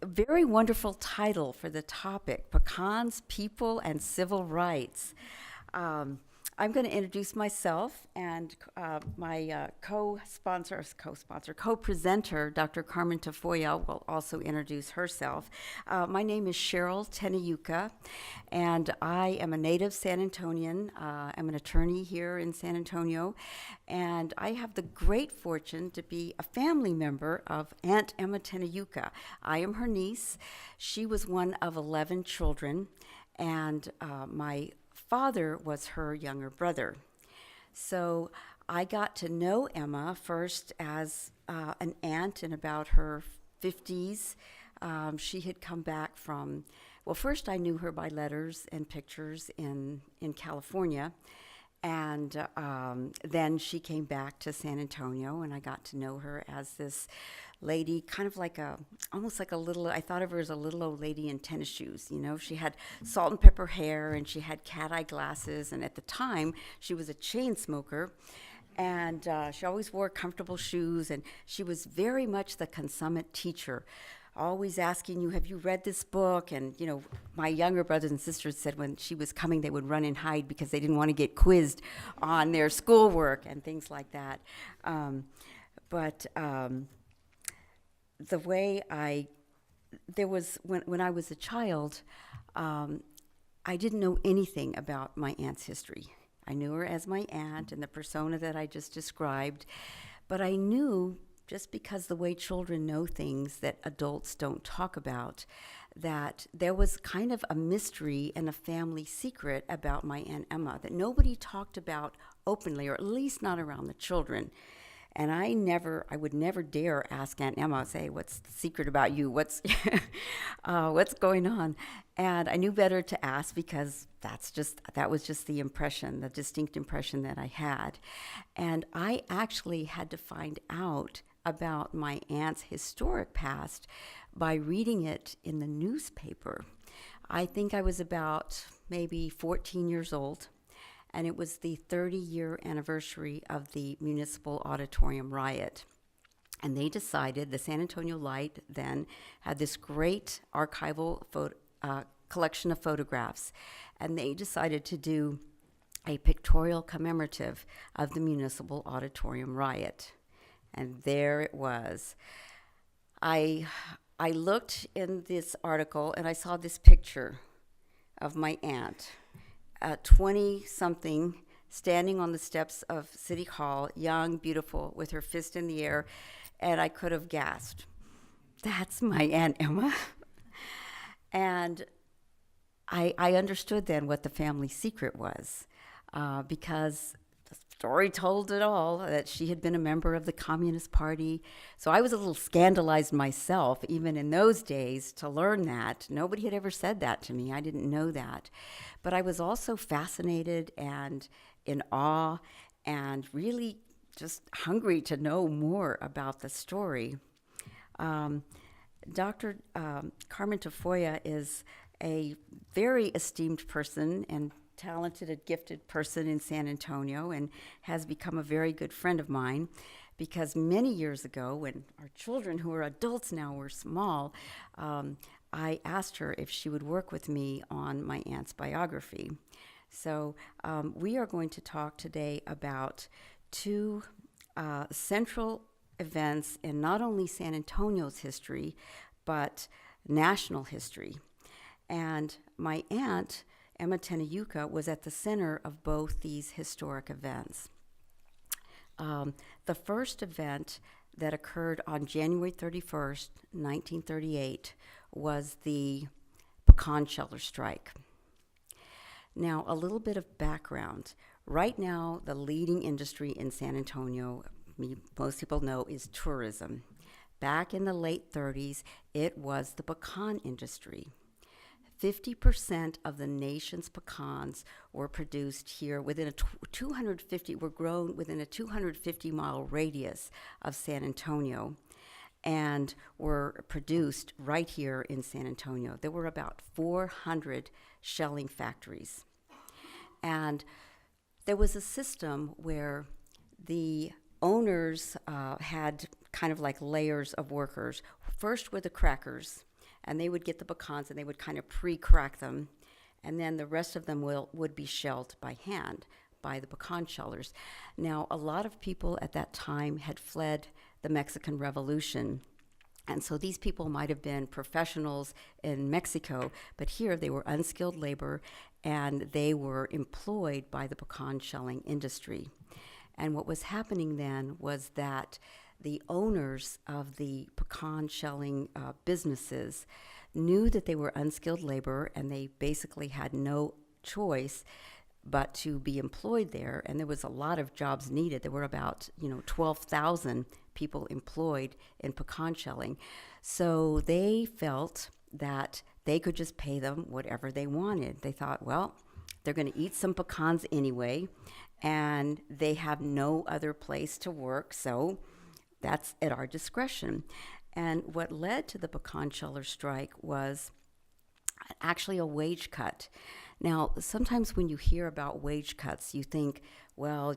very wonderful title for the topic, Pecans, People and Civil Rights. I'm going to introduce myself and my co-presenter, Dr. Carmen Tafolla, will also introduce herself. My name is Sharyll Teneyuca, and I am a native San Antonian. I'm an attorney here in San Antonio, and I have the great fortune to be a family member of Aunt Emma Teneyuca. I am her niece. She was one of 11 children, and my father was her younger brother. So I got to know Emma first as an aunt in about her 50s. She had come back from, well, first I knew her by letters and pictures in California. And then she came back to San Antonio, and I got to know her as this lady, kind of like almost like a little, I thought of her as a little old lady in tennis shoes. You know, she had salt and pepper hair, and she had cat eye glasses, and at the time, she was a chain smoker. And she always wore comfortable shoes, and she was very much the consummate teacher, always asking you, have you read this book? And, you know, my younger brothers and sisters said when she was coming, they would run and hide because they didn't want to get quizzed on their schoolwork and things like that. The way when I was a child, I didn't know anything about my aunt's history. I knew her as my aunt and the persona that I just described, but I knew, just because the way children know things that adults don't talk about, that there was kind of a mystery and a family secret about my Aunt Emma that nobody talked about openly, or at least not around the children. And I would never dare ask Aunt Emma, say, what's the secret about you? What's going on? And I knew better to ask because that was just the impression, the distinct impression that I had. And I actually had to find out about my aunt's historic past by reading it in the newspaper. I think I was about maybe 14 years old, and it was the 30-year anniversary of the Municipal Auditorium riot. And they decided, the San Antonio Light then had this great archival collection of photographs, and they decided to do a pictorial commemorative of the Municipal Auditorium riot. And there it was. I looked in this article and I saw this picture of my aunt, 20-something, standing on the steps of City Hall, young, beautiful, with her fist in the air, and I could have gasped, that's my Aunt Emma. And I understood then what the family secret was, because story told it all, that she had been a member of the Communist Party. So I was a little scandalized myself, even in those days, to learn that. Nobody had ever said that to me. I didn't know that. But I was also fascinated and in awe and really just hungry to know more about the story. Dr. Carmen Tafolla is a very esteemed person and talented and gifted person in San Antonio, and has become a very good friend of mine, because many years ago, when our children, who are adults now, were small, I asked her if she would work with me on my aunt's biography. So we are going to talk today about two central events in not only San Antonio's history, but national history. And my aunt, Emma Teneyuca, was at the center of both these historic events. The first event that occurred on January 31st, 1938, was the Pecan shelter strike. Now, a little bit of background. Right now, the leading industry in San Antonio, most people know, is tourism. Back in the late 30s, it was the pecan industry. 50% of the nation's pecans were produced here within were grown within a 250-mile radius of San Antonio, and were produced right here in San Antonio. There were about 400 shelling factories. And there was a system where the owners had kind of like layers of workers. First were the crackers, and they would get the pecans and they would kind of pre-crack them, and then the rest of them would be shelled by hand by the pecan shellers. Now, a lot of people at that time had fled the Mexican Revolution, and so these people might have been professionals in Mexico, but here they were unskilled labor, and they were employed by the pecan shelling industry. And what was happening then was that the owners of the pecan shelling businesses knew that they were unskilled labor, and they basically had no choice but to be employed there. And there was a lot of jobs needed. There were about 12,000 people employed in pecan shelling. So they felt that they could just pay them whatever they wanted. They thought, well, they're going to eat some pecans anyway, and they have no other place to work, so that's at our discretion. And what led to the pecan sheller strike was actually a wage cut. Now, sometimes when you hear about wage cuts, you think, well,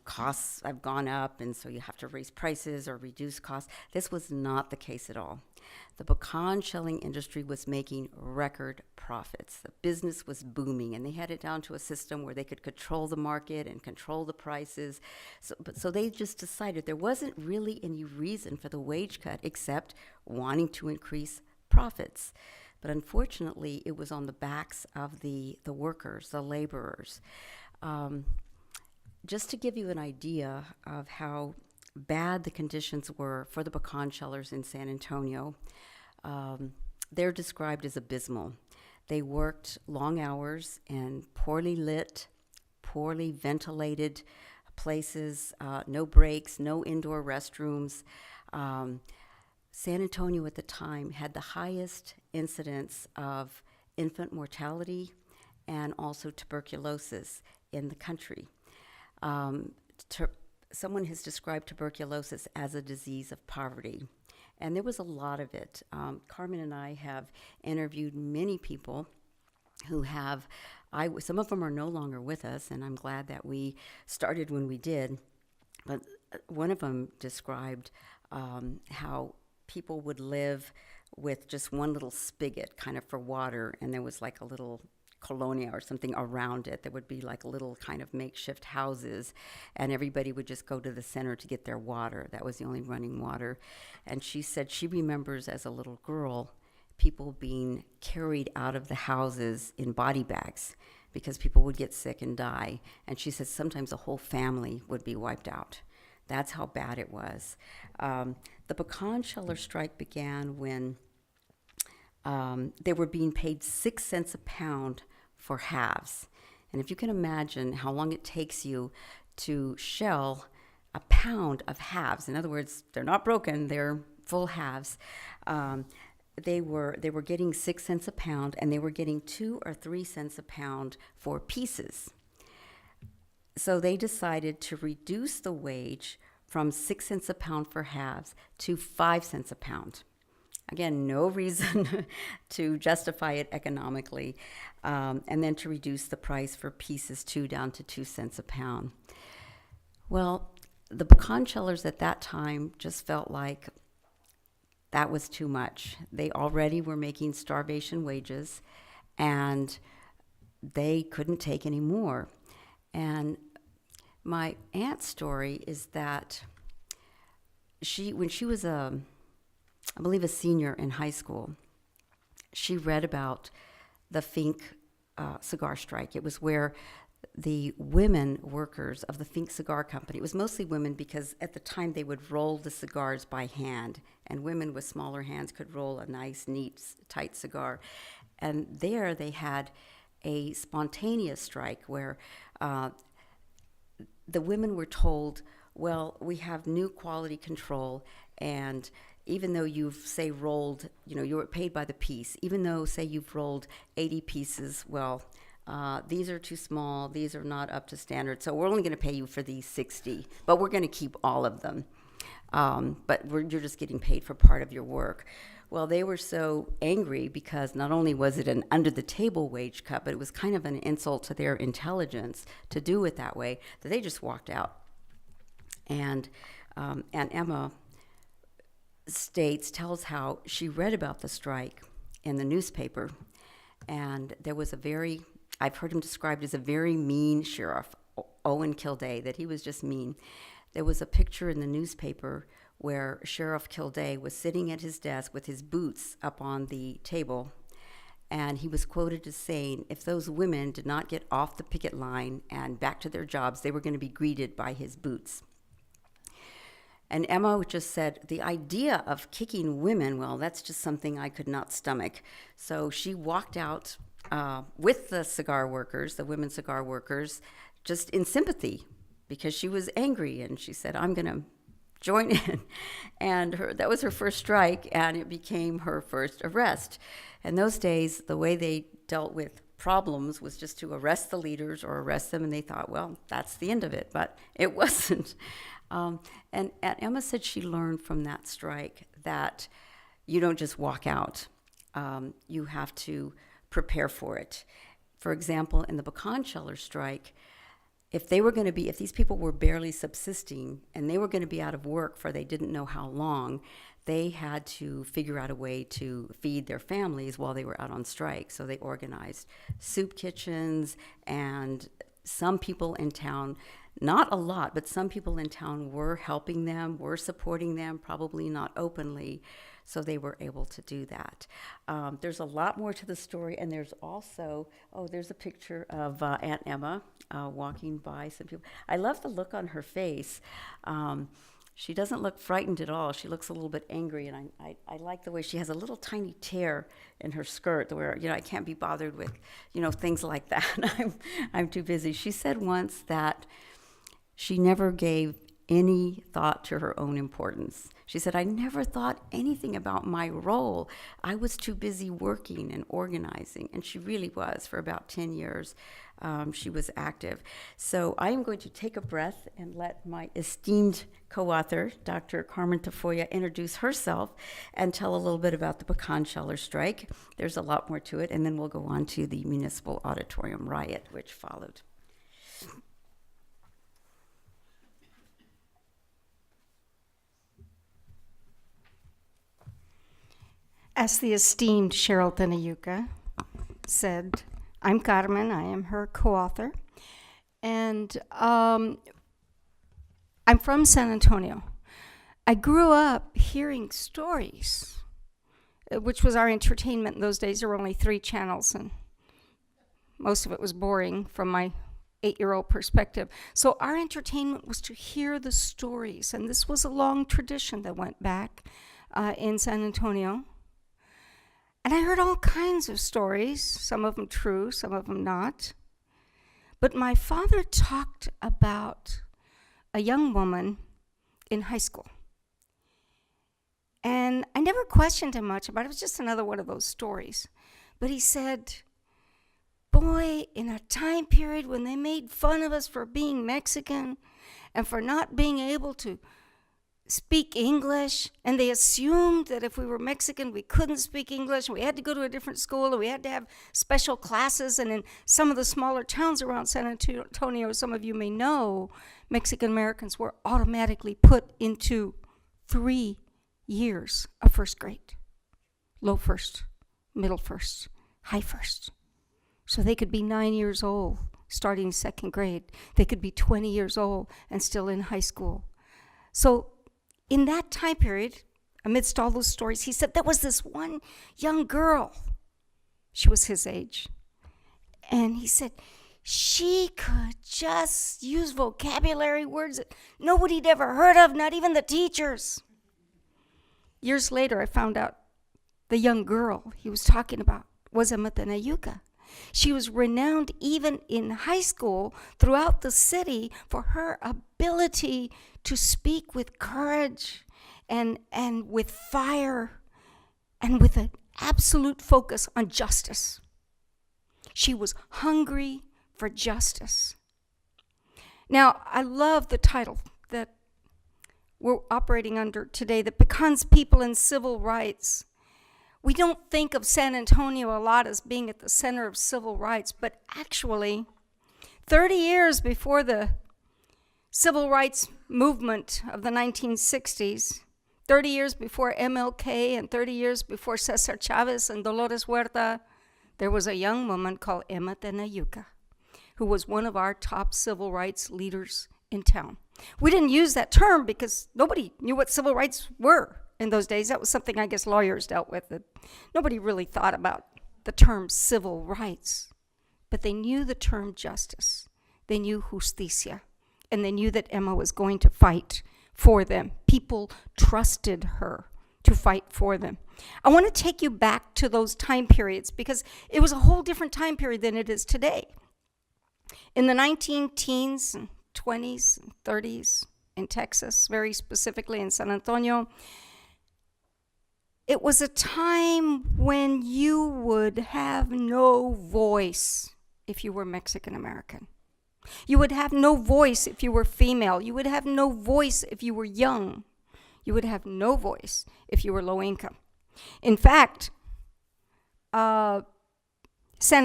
costs have gone up, and so you have to raise prices or reduce costs. This was not the case at all. The pecan shelling industry was making record profits. The business was booming, and they had it down to a system where they could control the market and control the prices. So they just decided there wasn't really any reason for the wage cut except wanting to increase profits. But unfortunately, it was on the backs of the workers, the laborers. Just to give you an idea of how bad the conditions were for the pecan shellers in San Antonio, they're described as abysmal. They worked long hours in poorly lit, poorly ventilated places, no breaks, no indoor restrooms. San Antonio at the time had the highest incidence of infant mortality and also tuberculosis in the country. Someone has described tuberculosis as a disease of poverty, and there was a lot of it. Carmen and I have interviewed many people who have, some of them are no longer with us, and I'm glad that we started when we did, but one of them described how people would live with just one little spigot kind of for water, and there was like a little colonia or something around it. There would be like little kind of makeshift houses, and everybody would just go to the center to get their water. That was the only running water. And she said she remembers as a little girl people being carried out of the houses in body bags because people would get sick and die. And she said sometimes a whole family would be wiped out. That's how bad it was. The pecan sheller strike began when they were being paid 6 cents a pound for halves. And if you can imagine how long it takes you to shell a pound of halves, in other words, they're not broken, they're full halves, they were getting 6 cents a pound, and they were getting 2 or 3 cents a pound for pieces. So they decided to reduce the wage from 6 cents a pound for halves to 5 cents a pound. Again, no reason to justify it economically, and then to reduce the price for pieces too down to 2 cents a pound. Well, the pecan shellers at that time just felt like that was too much. They already were making starvation wages, and they couldn't take any more. And my aunt's story is that when she was I believe a senior in high school, she read about the Finke cigar strike. It was where the women workers of the Finke Cigar Company, it was mostly women because at the time they would roll the cigars by hand, and women with smaller hands could roll a nice, neat, tight cigar. And there they had a spontaneous strike where the women were told, well, we have new quality control, and even though you've, say, rolled, you're paid by the piece, even though, say, you've rolled 80 pieces, well, these are too small, these are not up to standard, so we're only going to pay you for these 60, but we're going to keep all of them. But you're just getting paid for part of your work. Well, they were so angry because not only was it an under-the-table wage cut, but it was kind of an insult to their intelligence to do it that way, that they just walked out. And Emma tells how she read about the strike in the newspaper, and there was I've heard him described as a very mean sheriff, Owen Kildare, that he was just mean. There was a picture in the newspaper where Sheriff Kildare was sitting at his desk with his boots up on the table, and he was quoted as saying, if those women did not get off the picket line and back to their jobs, they were going to be greeted by his boots. And Emma just said, the idea of kicking women, well, that's just something I could not stomach. So she walked out with the cigar workers, the women cigar workers, just in sympathy, because she was angry, and she said, I'm going to join in. And that was her first strike, and it became her first arrest. In those days, the way they dealt with problems was just to arrest the leaders or arrest them, and they thought, well, that's the end of it, but it wasn't. And Emma said she learned from that strike that you don't just walk out. You have to prepare for it. For example, in the Pecan sheller strike, if these people were barely subsisting and they were going to be out of work for they didn't know how long, they had to figure out a way to feed their families while they were out on strike. So they organized soup kitchens, and some people in town, not a lot, but some people in town were helping them, were supporting them, probably not openly, so they were able to do that. There's a lot more to the story, and there's also, there's a picture of Aunt Emma walking by some people. I love the look on her face. She doesn't look frightened at all. She looks a little bit angry, and I like the way she has a little tiny tear in her skirt where, I can't be bothered with, things like that. I'm too busy. She said once that she never gave any thought to her own importance. She said, I never thought anything about my role. I was too busy working and organizing, and she really was. For about 10 years, she was active. So I am going to take a breath and let my esteemed co-author, Dr. Carmen Tafolla, introduce herself and tell a little bit about the Pecan sheller strike. There's a lot more to it, and then we'll go on to the Municipal Auditorium riot, which followed. As the esteemed Sharyll Teneyuca said, I'm Carmen. I am her co-author. And I'm from San Antonio. I grew up hearing stories, which was our entertainment in those days. There were only 3 channels, and most of it was boring from my 8-year-old perspective. So our entertainment was to hear the stories, and this was a long tradition that went back in San Antonio. And I heard all kinds of stories, some of them true, some of them not. But my father talked about a young woman in high school. And I never questioned him much about it. It was just another one of those stories. But he said, boy, in a time period when they made fun of us for being Mexican and for not being able to speak English, and they assumed that if we were Mexican, we couldn't speak English, and we had to go to a different school, and we had to have special classes. And in some of the smaller towns around San Antonio, some of you may know, Mexican Americans were automatically put into 3 years of first grade. Low first, middle first, high first. So they could be 9 years old, starting second grade. They could be 20 years old and still in high school. So in that time period, amidst all those stories, he said there was this one young girl. She was his age. And he said she could just use vocabulary words that nobody'd ever heard of, not even the teachers. Years later, I found out the young girl he was talking about was a Teneyuca. She was renowned even in high school throughout the city for her ability to speak with courage and with fire and with an absolute focus on justice. She was hungry for justice. Now, I love the title that we're operating under today, the Pecans People and Civil Rights. We don't think of San Antonio a lot as being at the center of civil rights, but actually, 30 years before the civil rights movement of the 1960s, 30 years before MLK and 30 years before Cesar Chavez and Dolores Huerta, there was a young woman called Emma Teneyuca, who was one of our top civil rights leaders in town. We didn't use that term because nobody knew what civil rights were in those days. That was something I guess lawyers dealt with. That nobody really thought about the term civil rights, but they knew the term justice. They knew justicia, and they knew that Emma was going to fight for them. People trusted her to fight for them. I want to take you back to those time periods because it was a whole different time period than it is today. In the 19 teens and 20s and 30s in Texas, very specifically in San Antonio, it was a time when you would have no voice if you were Mexican American. You would have no voice if you were female. You would have no voice if you were young. You would have no voice if you were low income. In fact, San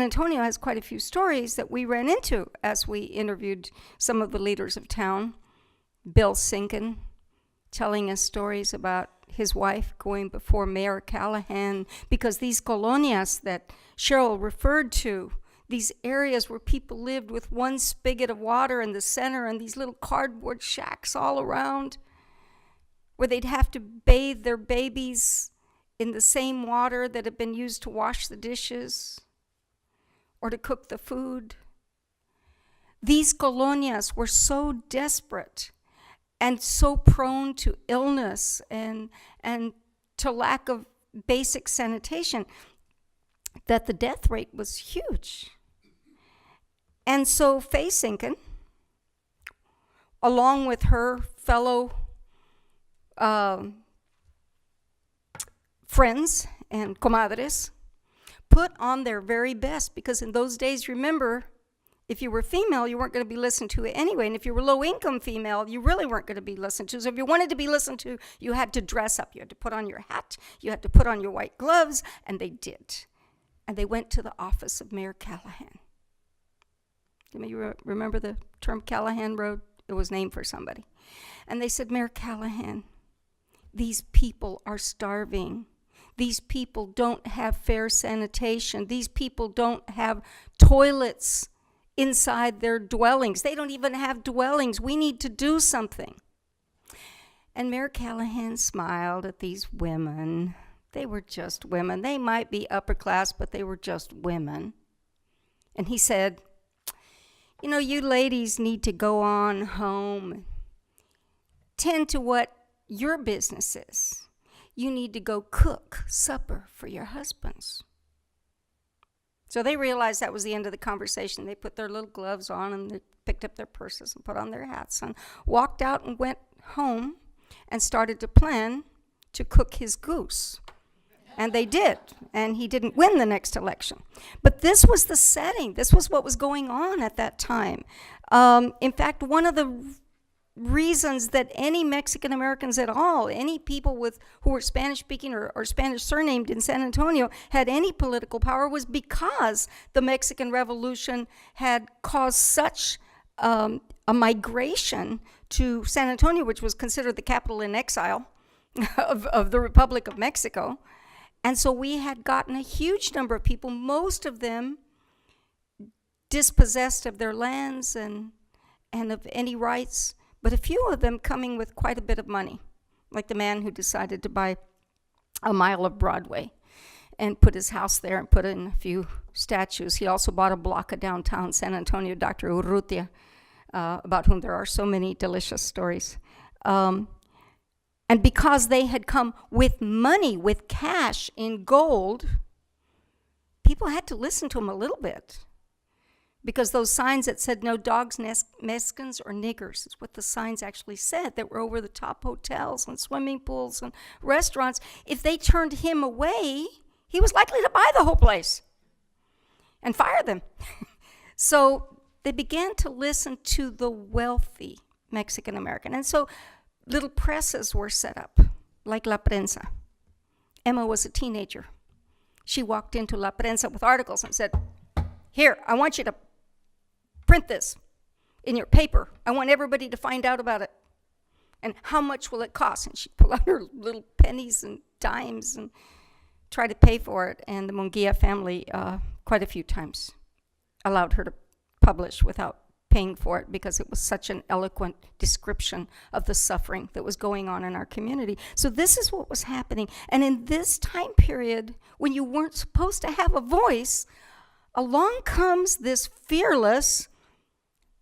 Antonio has quite a few stories that we ran into as we interviewed some of the leaders of town. Bill Sinkin telling us stories about his wife going before Mayor Callahan because these colonias that Sharyll referred to, these areas where people lived with one spigot of water in the center and these little cardboard shacks all around, where they'd have to bathe their babies in the same water that had been used to wash the dishes or to cook the food. These colonias were so desperate and so prone to illness and to lack of basic sanitation that the death rate was huge. And so Faye Sinkin, along with her fellow friends and comadres, put on their very best, because in those days, remember, if you were female, you weren't going to be listened to anyway. And if you were low-income female, you really weren't going to be listened to. So if you wanted to be listened to, you had to dress up. You had to put on your hat. You had to put on your white gloves. And they did. And they went to the office of Mayor Callahan. You remember the term Callahan Road? It was named for somebody. And they said, Mayor Callahan, these people are starving. These people don't have fair sanitation. These people don't have toilets inside their dwellings. They don't even have dwellings. We need to do something. And Mayor Callahan smiled at these women. They were just women. They might be upper class, but they were just women. And he said, you know, you ladies need to go on home, tend to what your business is. You need to go cook supper for your husbands. So they realized that was the end of the conversation. They put their little gloves on and they picked up their purses and put on their hats and walked out and went home and started to plan to cook his goose. And they did, and he didn't win the next election. But this was the setting. This was what was going on at that time. In fact, one of the reasons that any Mexican Americans at all, any people who were Spanish-speaking or Spanish surnamed in San Antonio had any political power was because the Mexican Revolution had caused such a migration to San Antonio, which was considered the capital in exile of the Republic of Mexico. And so we had gotten a huge number of people, most of them dispossessed of their lands and of any rights, but a few of them coming with quite a bit of money, like the man who decided to buy a mile of Broadway and put his house there and put in a few statues. He also bought a block of downtown San Antonio, Dr. Urrutia, about whom there are so many delicious stories. And because they had come with money, with cash in gold, people had to listen to them a little bit. Because those signs that said no dogs, Mexicans, or niggers is what the signs actually said that were over the top hotels and swimming pools and restaurants. If they turned him away, he was likely to buy the whole place and fire them. So they began to listen to the wealthy Mexican American. And so little presses were set up, like La Prensa. Emma was a teenager. She walked into La Prensa with articles and said, here, I want you to print this in your paper. I want everybody to find out about it. And how much will it cost? And she'd pull out her little pennies and dimes and try to pay for it. And the Munguia family quite a few times allowed her to publish without paying for it because it was such an eloquent description of the suffering that was going on in our community. So this is what was happening. And in this time period, when you weren't supposed to have a voice, along comes this fearless,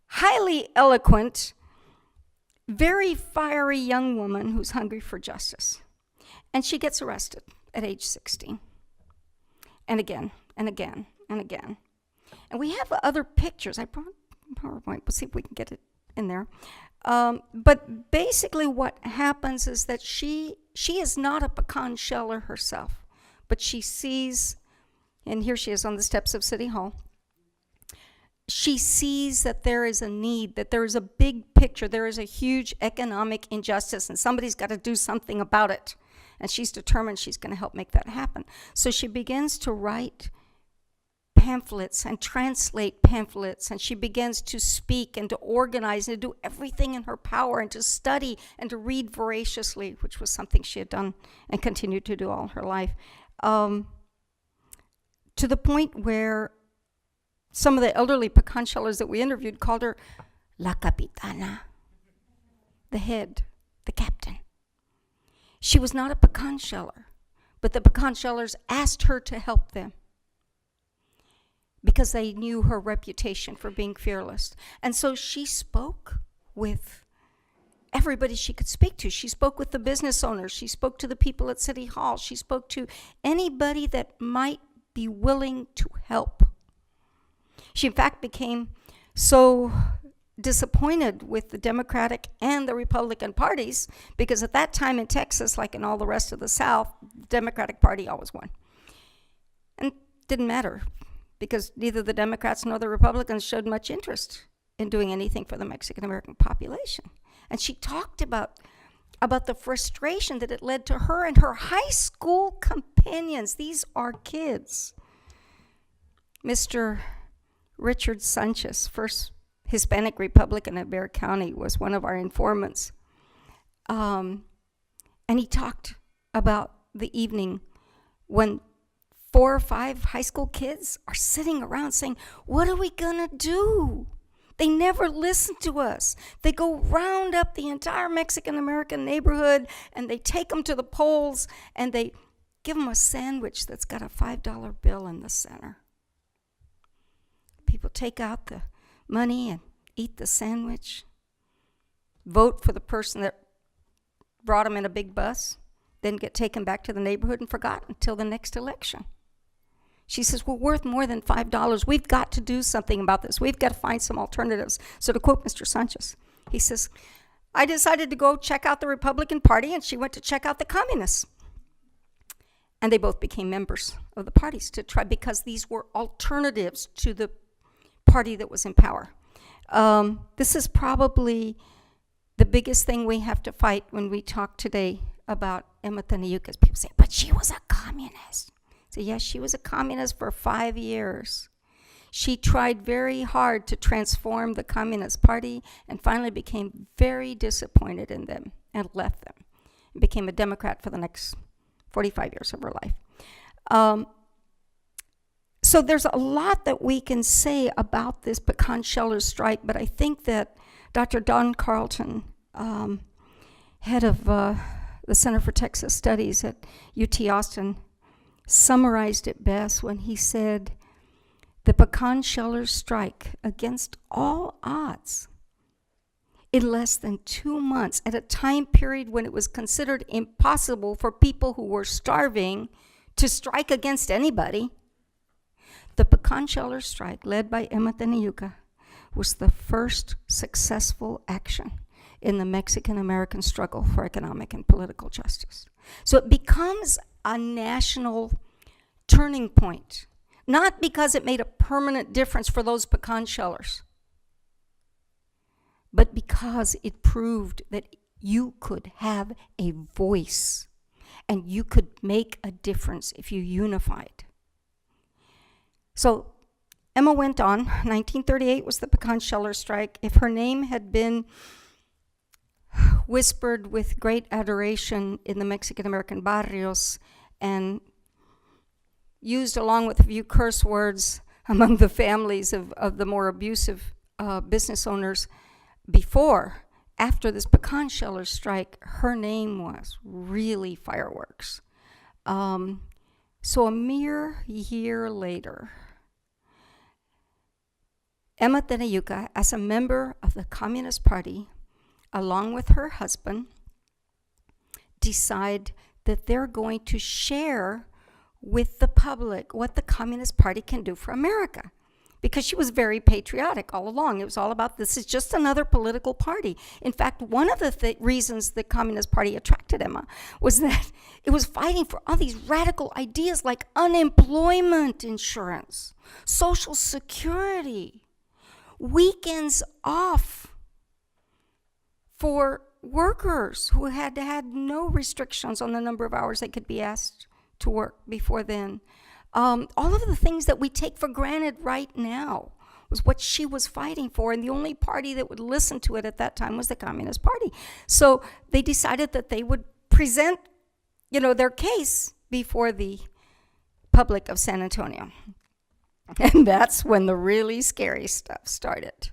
highly eloquent, very fiery young woman who's hungry for justice. And she gets arrested at age 16. And again, and again, and again. And we have other pictures. I brought PowerPoint. We'll see if we can get it in there. But basically what happens is that she is not a pecan sheller herself, but she sees, and here she is on the steps of City Hall, she sees that there is a need, that there is a big picture, there is a huge economic injustice, and somebody's got to do something about it. And she's determined she's going to help make that happen. So she begins to write pamphlets and translate pamphlets, and she begins to speak and to organize and to do everything in her power and to study and to read voraciously, which was something she had done and continued to do all her life, to the point where some of the elderly pecan shellers that we interviewed called her La Capitana, the head, the captain. She was not a pecan sheller, but the pecan shellers asked her to help them because they knew her reputation for being fearless. And so she spoke with everybody she could speak to. She spoke with the business owners. She spoke to the people at City Hall. She spoke to anybody that might be willing to help. She, in fact, became so disappointed with the Democratic and the Republican parties because at that time in Texas, like in all the rest of the South, the Democratic Party always won. And it didn't matter because neither the Democrats nor the Republicans showed much interest in doing anything for the Mexican-American population. And she talked about the frustration that it led to her and her high school companions. These are kids. Mr. Richard Sanchez, first Hispanic Republican in Bexar County, was one of our informants. And he talked about the evening when 4 or 5 high school kids are sitting around saying, what are we gonna do? They never listen to us. They go round up the entire Mexican-American neighborhood and they take them to the polls and they give them a sandwich that's got a $5 bill in the center. People take out the money and eat the sandwich, vote for the person that brought them in a big bus, then get taken back to the neighborhood and forgotten until the next election. She says, we're worth more than $5. We've got to do something about this. We've got to find some alternatives. So to quote Mr. Sanchez, he says, I decided to go check out the Republican Party, and she went to check out the Communists. And they both became members of the parties to try, because these were alternatives to the party that was in power. This is probably the biggest thing we have to fight when we talk today about Emma Teneyuca. People say, but she was a communist. So yes, she was a communist for 5 years. She tried very hard to transform the Communist Party and finally became very disappointed in them and left them and became a Democrat for the next 45 years of her life. So there's a lot that we can say about this pecan sheller strike, but I think that Dr. Don Carlton, head of the Center for Texas Studies at UT Austin, summarized it best when he said, the pecan shellers strike against all odds in less than 2 months at a time period when it was considered impossible for people who were starving to strike against anybody. The pecan sheller strike, led by Emma Teneyuca, was the first successful action in the Mexican-American struggle for economic and political justice. So it becomes a national turning point, not because it made a permanent difference for those pecan shellers, but because it proved that you could have a voice and you could make a difference if you unified. So Emma went on. 1938 was the pecan sheller strike. If her name had been whispered with great adoration in the Mexican-American barrios and used, along with a few curse words among the families of the more abusive business owners after this pecan sheller strike, her name was really fireworks. So a mere year later, Emma Teneyuca, as a member of the Communist Party, along with her husband, decide that they're going to share with the public what the Communist Party can do for America. Because she was very patriotic all along. It was all about, this is just another political party. In fact, one of the reasons the Communist Party attracted Emma was that it was fighting for all these radical ideas like unemployment insurance, Social Security, weekends off for workers who had no restrictions on the number of hours they could be asked to work before then. All of the things that we take for granted right now was what she was fighting for, and the only party that would listen to it at that time was the Communist Party. So they decided that they would present, their case before the public of San Antonio. And that's when the really scary stuff started.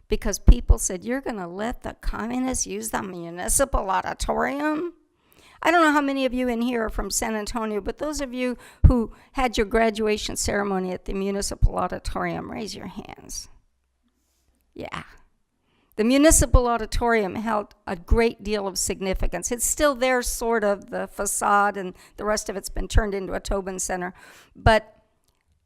Because people said, you're going to let the communists use the Municipal Auditorium? I don't know how many of you in here are from San Antonio, but those of you who had your graduation ceremony at the Municipal Auditorium, raise your hands. Yeah. The Municipal Auditorium held a great deal of significance. It's still there, sort of, the facade, and the rest of it's been turned into a Tobin Center. But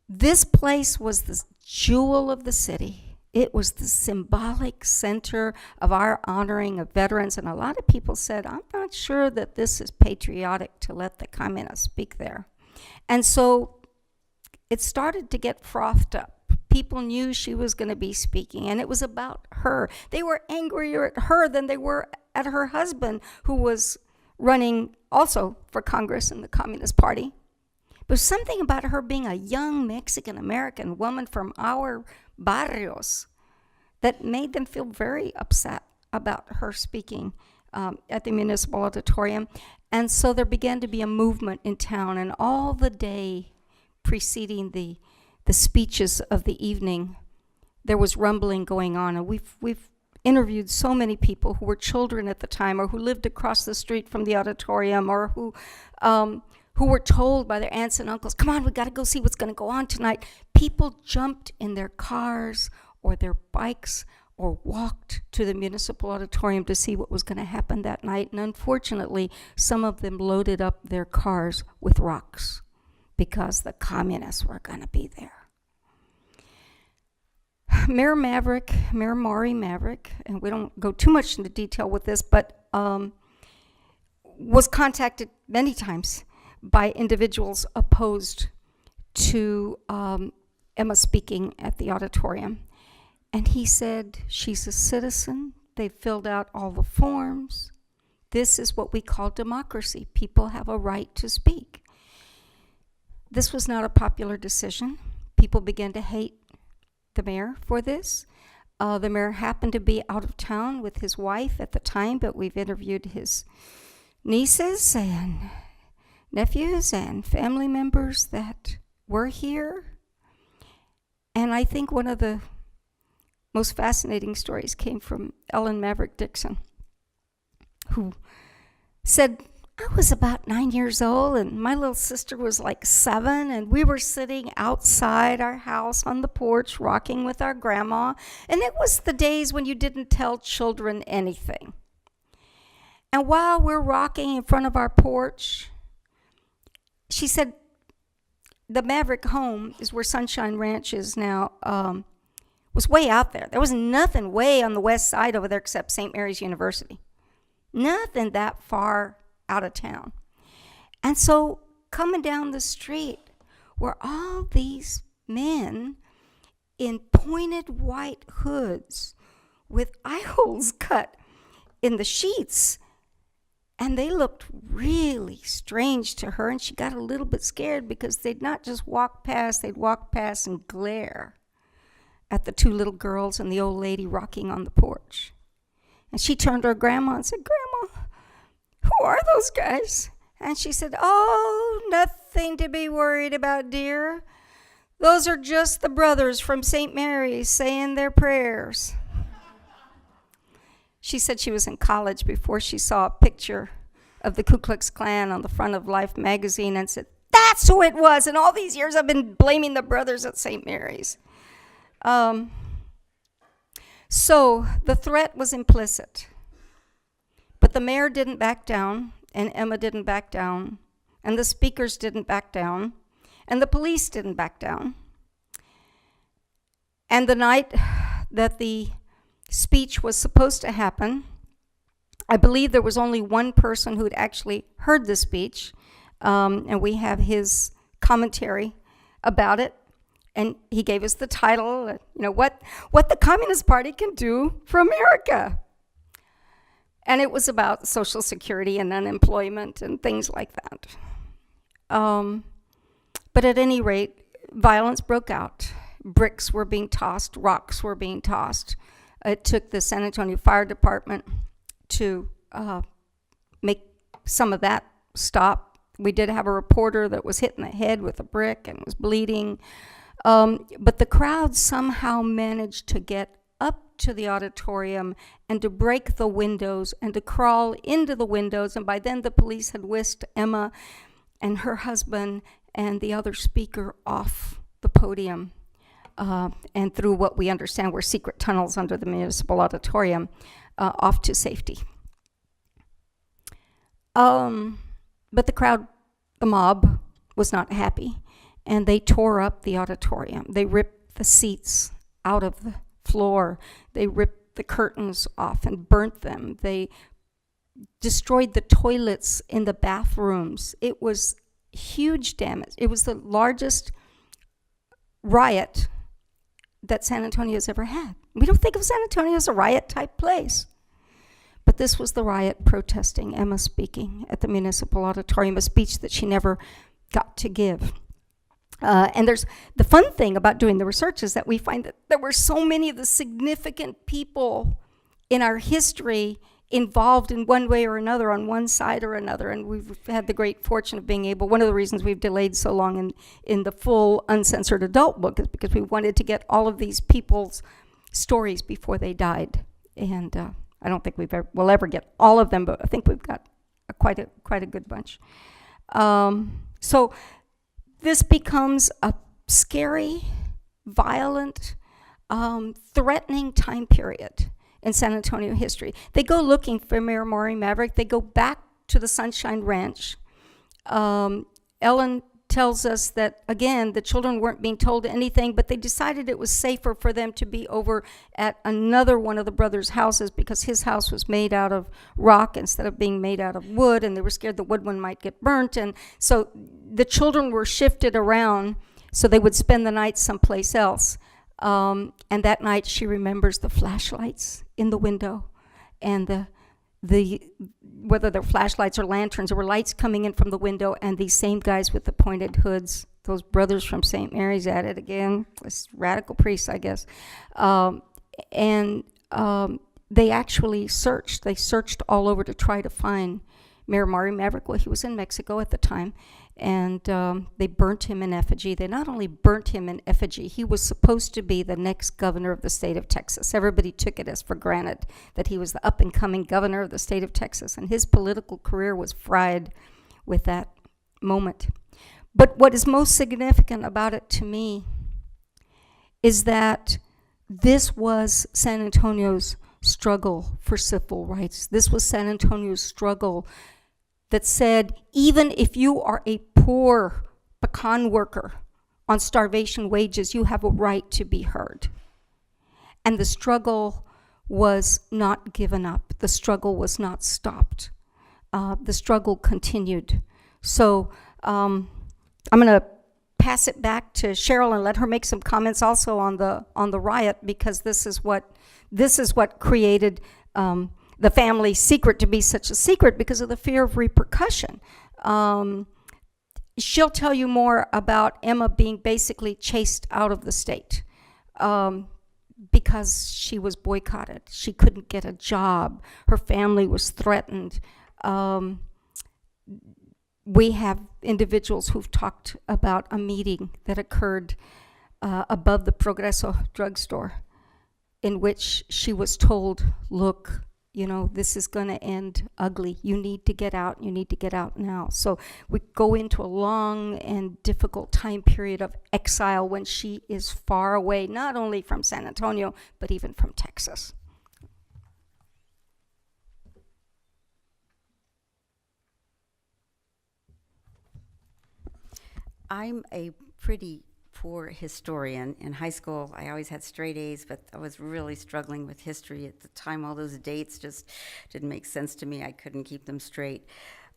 this place was the jewel of the city. It was the symbolic center of our honoring of veterans, and a lot of people said, I'm not sure that this is patriotic to let the communists speak there. And so it started to get frothed up. People knew she was going to be speaking, and it was about her. They were angrier at her than they were at her husband, who was running also for Congress in the Communist Party. But something about her being a young Mexican-American woman from our barrios that made them feel very upset about her speaking at the Municipal Auditorium. And so there began to be a movement in town, and all the day preceding the speeches of the evening, there was rumbling going on. And we've interviewed so many people who were children at the time, or who lived across the street from the auditorium, or who were told by their aunts and uncles, come on, we got to go see what's going to go on tonight. People jumped in their cars or their bikes or walked to the Municipal Auditorium to see what was going to happen that night. And unfortunately, some of them loaded up their cars with rocks because the communists were going to be there. Mayor Maury Maverick, and we don't go too much into detail with this, but was contacted many times by individuals opposed to Emma speaking at the auditorium. And he said, she's a citizen. They filled out all the forms. This is what we call democracy. People have a right to speak. This was not a popular decision. People began to hate the mayor for this. The mayor happened to be out of town with his wife at the time, but we've interviewed his nieces and nephews and family members that were here. And I think one of the most fascinating stories came from Ellen Maverick Dixon, who said, I was about 9 years old, and my little sister was like 7, and we were sitting outside our house on the porch rocking with our grandma, and it was the days when you didn't tell children anything. And while we're rocking in front of our porch, she said, the Maverick home is where Sunshine Ranch is now, was way out there. There was nothing way on the west side over there except St. Mary's University. Nothing that far out of town. And so coming down the street were all these men in pointed white hoods with eye holes cut in the sheets. And they looked really strange to her, and she got a little bit scared because they'd not just walk past, they'd walk past and glare at the 2 little girls and the old lady rocking on the porch. And she turned to her grandma and said, Grandma, who are those guys? And she said, oh, nothing to be worried about, dear. Those are just the brothers from St. Mary's saying their prayers. She said she was in college before she saw a picture of the Ku Klux Klan on the front of Life magazine and said, that's who it was. And all these years I've been blaming the brothers at St. Mary's. So the threat was implicit. But the mayor didn't back down, and Emma didn't back down, and the speakers didn't back down, and the police didn't back down. And the night that the speech was supposed to happen, I believe there was only one person who had actually heard the speech, and we have his commentary about it. And he gave us the title, what the Communist Party can do for America. And it was about Social Security and unemployment and things like that. But at any rate, violence broke out. Bricks were being tossed, rocks were being tossed. It took the San Antonio Fire Department to make some of that stop. We did have a reporter that was hit in the head with a brick and was bleeding. But the crowd somehow managed to get up to the auditorium and to break the windows and to crawl into the windows. And by then the police had whisked Emma and her husband and the other speaker off the podium and through what we understand were secret tunnels under the Municipal Auditorium off to safety. But the crowd, the mob, was not happy. And they tore up the auditorium. They ripped the seats out of the floor. They ripped the curtains off and burnt them. They destroyed the toilets in the bathrooms. It was huge damage. It was the largest riot that San Antonio has ever had. We don't think of San Antonio as a riot-type place. But this was the riot protesting Emma speaking at the Municipal Auditorium, a speech that she never got to give. And there's the fun thing about doing the research is that we find that there were so many of the significant people in our history involved in one way or another on one side or another. And we've had the great fortune of being able, one of the reasons we've delayed so long in the full uncensored adult book is because we wanted to get all of these people's stories before they died. And I don't think we'll ever get all of them, but I think we've got quite a good bunch. So this becomes a scary, violent, threatening time period in San Antonio history. They go looking for Mayor Maverick. They go back to the Sunshine Ranch. Ellen tells us that, again, the children weren't being told anything, but they decided it was safer for them to be over at another one of the brothers' houses because his house was made out of rock instead of being made out of wood, and they were scared the wood one might get burnt. And so the children were shifted around so they would spend the night someplace else. And that night she remembers the flashlights in the window and the whether they're flashlights or lanterns, there were lights coming in from the window, and these same guys with the pointed hoods, those brothers from St. Mary's at it again, this radical priests, I guess. They actually searched. They searched all over to try to find Mayor Maverick. Well, he was in Mexico at the time, and they burnt him in effigy. They not only burnt him in effigy, he was supposed to be the next governor of the state of Texas. Everybody took it as for granted that he was the up-and-coming governor of the state of Texas, and his political career was fried with that moment. But what is most significant about it to me is that this was San Antonio's struggle for civil rights. This was San Antonio's struggle that said, even if you are a poor pecan worker on starvation wages, you have a right to be heard. And the struggle was not given up. The struggle was not stopped. The struggle continued. So I'm going to pass it back to Sharyll and let her make some comments also on the riot, because this is what created the family secret to be such a secret, because of the fear of repercussion. She'll tell you more about Emma being basically chased out of the state because she was boycotted. She couldn't get a job. Her family was threatened. We have individuals who've talked about a meeting that occurred above the Progreso drugstore, in which she was told, look, this is going to end ugly. You need to get out. You need to get out now. So we go into a long and difficult time period of exile when she is far away, not only from San Antonio, but even from Texas. I'm a pretty poor historian. In high school, I always had straight A's, but I was really struggling with history at the time. All those dates just didn't make sense to me. I couldn't keep them straight.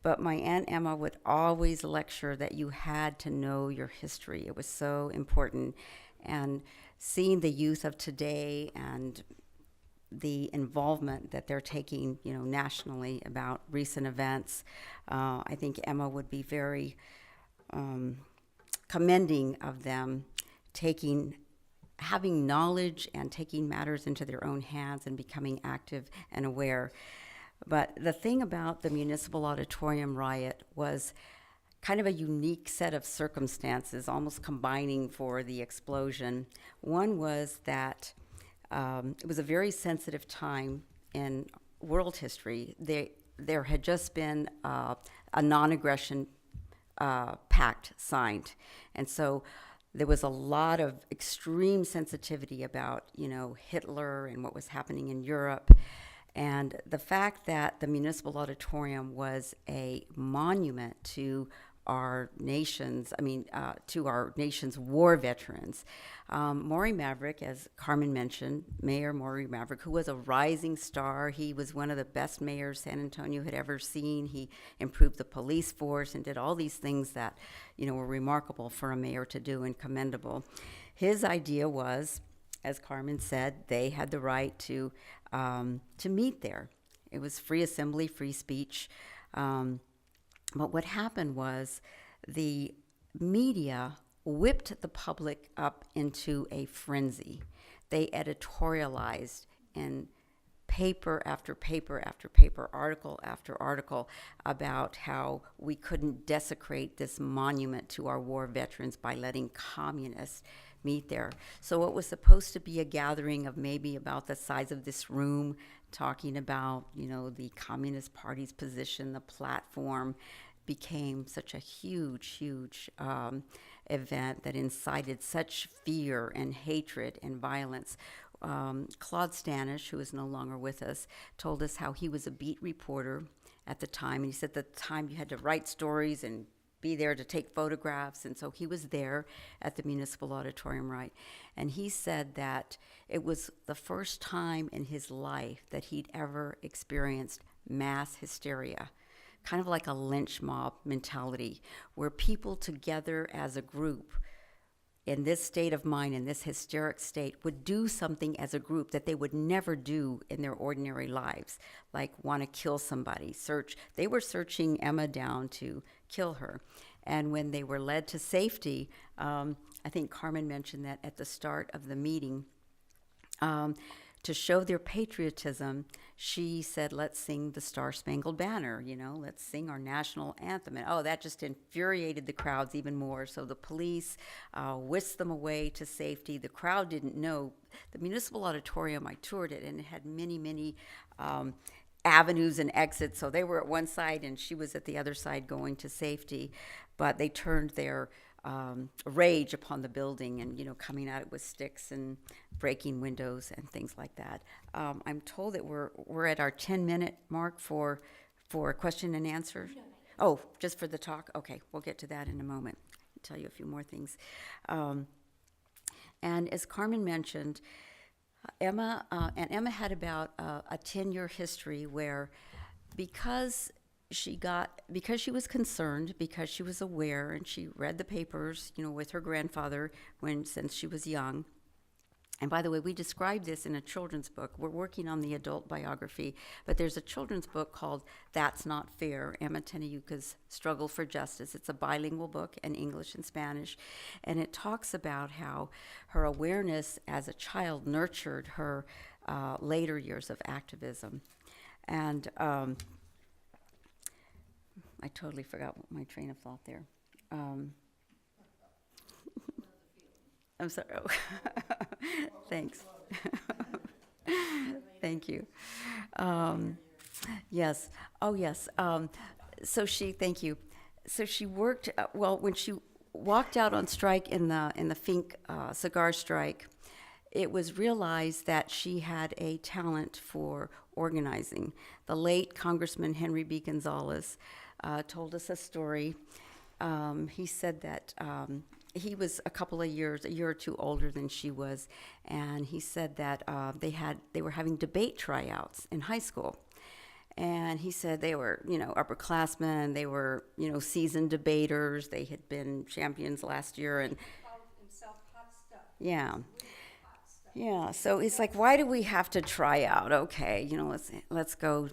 But my Aunt Emma would always lecture that you had to know your history. It was so important. And seeing the youth of today and the involvement that they're taking, nationally about recent events, I think Emma would be very commending of them having knowledge and taking matters into their own hands and becoming active and aware. But the thing about the Municipal Auditorium riot was kind of a unique set of circumstances, almost combining for the explosion. One was that it was a very sensitive time in world history. There had just been a non-aggression pact signed. And so there was a lot of extreme sensitivity about, Hitler and what was happening in Europe. And the fact that the Municipal Auditorium was a monument to our nation's war veterans. Maverick, as Carmen mentioned, Mayor Maury Maverick, who was a rising star. He was one of the best mayors San Antonio had ever seen. He improved the police force and did all these things that, were remarkable for a mayor to do and commendable. His idea was, as Carmen said, they had the right to meet there. It was free assembly, free speech. But what happened was the media whipped the public up into a frenzy. They editorialized in paper after paper after paper, article after article, about how we couldn't desecrate this monument to our war veterans by letting communists meet there. So what was supposed to be a gathering of maybe about the size of this room, talking about, the Communist Party's position, the platform, became such a huge event that incited such fear and hatred and violence. Claude Stanish, who is no longer with us, told us how he was a beat reporter at the time, and he said at the time you had to write stories and be there to take photographs, and so he was there at the Municipal Auditorium, right? And he said that it was the first time in his life that he'd ever experienced mass hysteria, kind of like a lynch mob mentality, where people together as a group in this state of mind, in this hysteric state, would do something as a group that they would never do in their ordinary lives, like want to kill somebody, search. They were searching Emma down to kill her. And when they were led to safety, I think Carmen mentioned that at the start of the meeting, to show their patriotism, she said, let's sing the Star-Spangled Banner, let's sing our national anthem. And that just infuriated the crowds even more. So the police whisked them away to safety. The crowd didn't know. The Municipal Auditorium, I toured it, and it had many avenues and exits. So they were at one side, and she was at the other side going to safety. But they turned their rage upon the building and, coming at it with sticks and breaking windows and things like that. I'm told that we're at our 10-minute mark for question and answer. Oh, just for the talk? Okay, we'll get to that in a moment. I'll tell you a few more things. And as Carmen mentioned, Emma had about a 10-year history where because she was concerned, because she was aware, and she read the papers, with her grandfather since she was young. And by the way, we describe this in a children's book. We're working on the adult biography, but there's a children's book called That's Not Fair, Emma Teneyuca's Struggle for Justice. It's a bilingual book in English and Spanish, and it talks about how her awareness as a child nurtured her later years of activism. And I totally forgot my train of thought there. I'm sorry. Oh. Thanks. Thank you. Yes. Oh, yes. Thank you. So she worked, when she walked out on strike in the Finke cigar strike, it was realized that she had a talent for organizing. The late Congressman Henry B. Gonzalez told us a story. He said that he was a year or two older than she was, and he said that they were having debate tryouts in high school. And he said they were, upperclassmen, they were, seasoned debaters, they had been champions last year, and yeah. Yeah, so he's like, why do we have to try out? Okay, let's go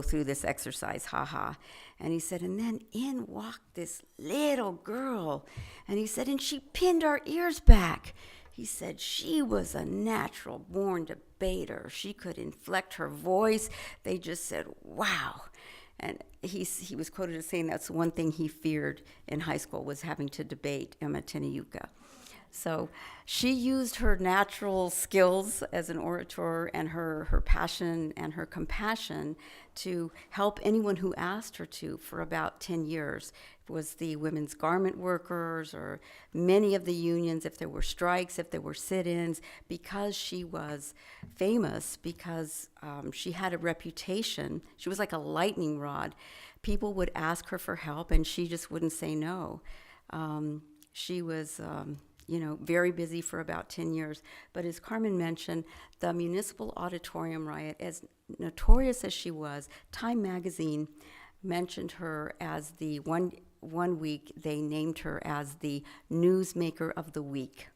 through this exercise, haha. And he said, and then in walked this little girl, and he said, and she pinned our ears back. He said she was a natural born debater. She could inflect her voice. They just said, wow. And he was quoted as saying that's one thing he feared in high school was having to debate Emma Teneyuca. So she used her natural skills as an orator and her passion and her compassion to help anyone who asked her to for about 10 years. It was the women's garment workers or many of the unions, if there were strikes, if there were sit-ins, because she was famous, because she had a reputation. She was like a lightning rod. People would ask her for help, and she just wouldn't say no. She was... very busy for about 10 years. But as Carmen mentioned, the Municipal Auditorium riot, as notorious as she was, Time magazine mentioned her as the one week they named her as the newsmaker of the week